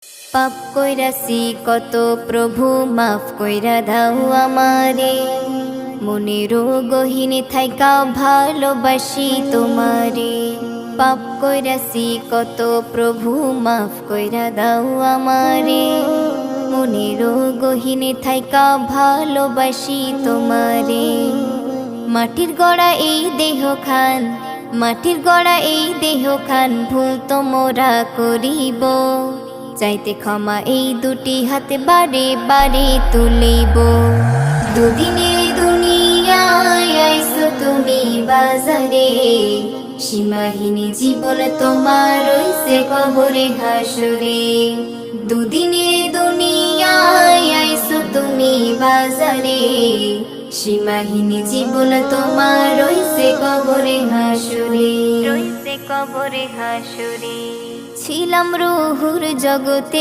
পাপ কইরাছি কত প্রভু মাফ কইরা দাও আমারে, মনেরও গহিনে থাইকা ভালোবাসি তোমারে। পাপ কইরাছি কত প্রভু মাফ কইরা দাও আমারে, মনেরও গহিনে থাইকা ভালোবাসি তোমারে। মাটির গড়া এই দেহ খান, মাটির গড়া এই দেহ খান, ভুল তো মোরা করিব, চাইতে ক্ষমা এই দুটি হাতে বারে বারে তুলিব। দুদিনে দুনিয়ায় আইছো তুমি বাজারে, সীমাহীন জীবন তোমার রইছে কবরে হাসরে। দুদিনে দুনিয়ায় আইছো তুমি বাজারে, সীমাহীন জীবন তোমার রইছে কবরে হাসরে, রইছে কবরে হাসরে। ছিলাম রুহুর জগতে